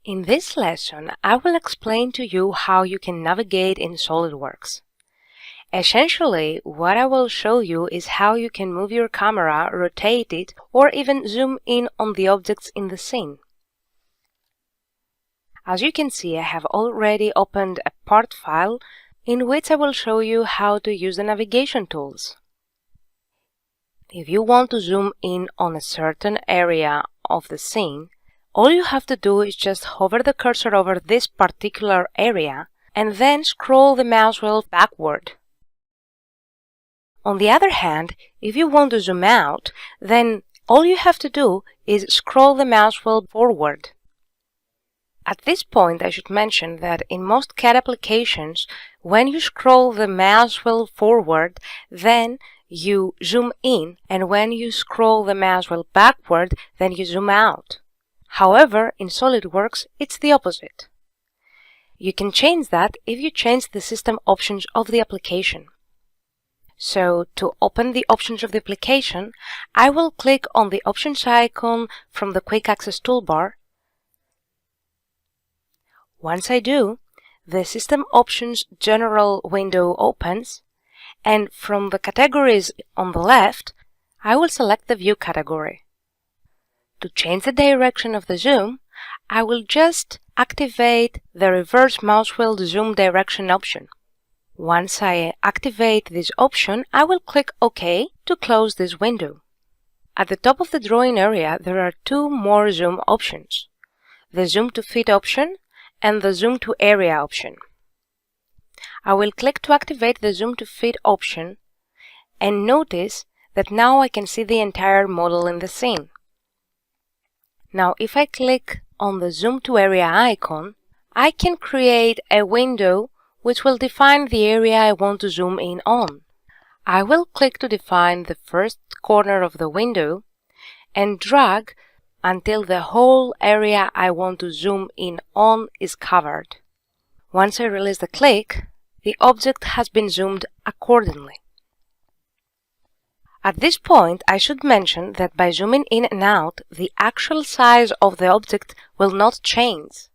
In this lesson, I will explain to you how you can navigate in Solidworks. Essentially, what I will show you is how you can move your camera, rotate it, or even zoom in on the objects in the scene. As you can see, I have already opened a part file in which I will show you how to use the navigation tools. If you want to zoom in on a certain area of the scene, all you have to do is just hover the cursor over this particular area and then scroll the mouse wheel backward. On the other hand, if you want to zoom out, then all you have to do is scroll the mouse wheel forward. At this point, I should mention that in most CAD applications, when you scroll the mouse wheel forward, then you zoom in, and when you scroll the mouse wheel backward, then you zoom out. However, in SolidWorks, it's the opposite. You can change that if you change the system options of the application. So, to open the options of the application, I will click on the Options icon from the Quick Access toolbar. Once I do, the System Options General window opens, and from the categories on the left, I will select the View category. To change the direction of the zoom, I will just activate the Reverse Mouse Wheel Zoom Direction option. Once I activate this option, I will click OK to close this window. At the top of the drawing area, there are two more zoom options: the Zoom to Fit option and the Zoom to Area option. I will click to activate the Zoom to Fit option, and notice that now I can see the entire model in the scene. Now, if I click on the Zoom to Area icon, I can create a window which will define the area I want to zoom in on. I will click to define the first corner of the window and drag until the whole area I want to zoom in on is covered. Once I release the click, the object has been zoomed accordingly. At this point, I should mention that by zooming in and out, the actual size of the object will not change.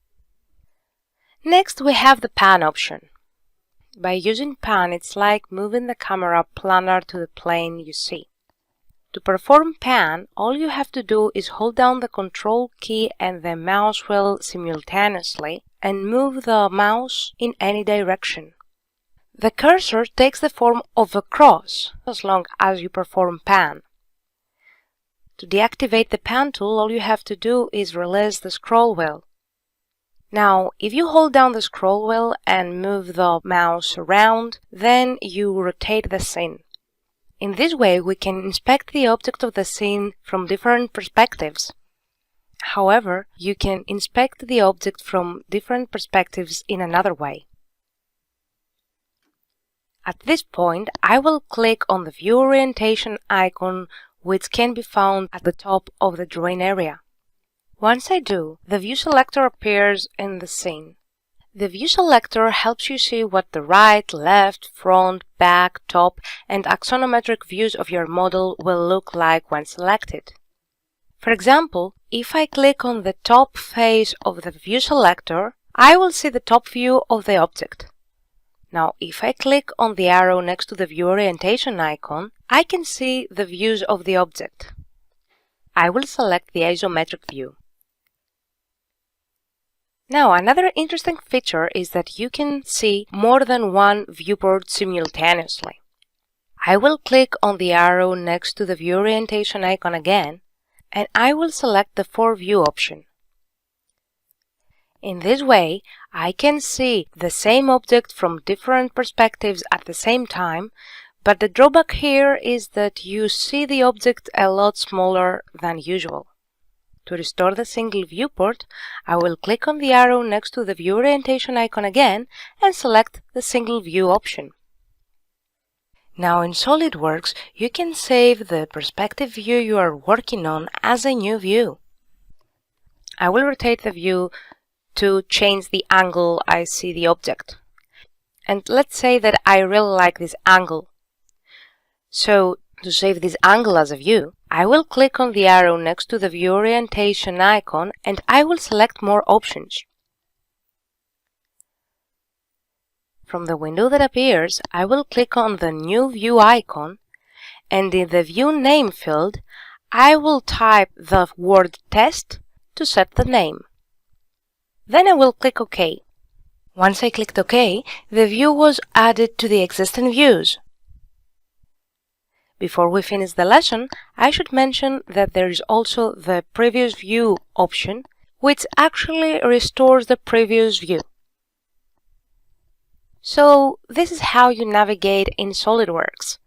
Next, we have the Pan option. By using Pan, it's like moving the camera planar to the plane you see. To perform Pan, all you have to do is hold down the Control key and the mouse wheel simultaneously and move the mouse in any direction. The cursor takes the form of a cross as long as you perform Pan. To deactivate the Pan tool, all you have to do is release the scroll wheel. Now, if you hold down the scroll wheel and move the mouse around, then you rotate the scene. In this way, we can inspect the object of the scene from different perspectives. However, you can inspect the object from different perspectives in another way. At this point, I will click on the View Orientation icon, which can be found at the top of the drawing area. Once I do, the View Selector appears in the scene. The View Selector helps you see what the right, left, front, back, top, and axonometric views of your model will look like when selected. For example, if I click on the top face of the View Selector, I will see the top view of the object. Now, if I click on the arrow next to the View Orientation icon, I can see the views of the object. I will select the isometric view. Now, another interesting feature is that you can see more than one viewport simultaneously. I will click on the arrow next to the View Orientation icon again, and I will select the 4-View option. In this way, I can see the same object from different perspectives at the same time, but the drawback here is that you see the object a lot smaller than usual. To restore the single viewport, I will click on the arrow next to the View Orientation icon again and select the Single View option. Now in SolidWorks, you can save the perspective view you are working on as a new view. I will rotate the view to change the angle I see the object. And let's say that I really like this angle. So, to save this angle as a view, I will click on the arrow next to the view orientation icon and I will select more options. From the window that appears, I will click on the new view icon and in the view name field, I will type the word test to set the name. Then I will click OK. Once I clicked OK, the view was added to the existing views. Before we finish the lesson, I should mention that there is also the previous view option, which actually restores the previous view. So this is how you navigate in SolidWorks.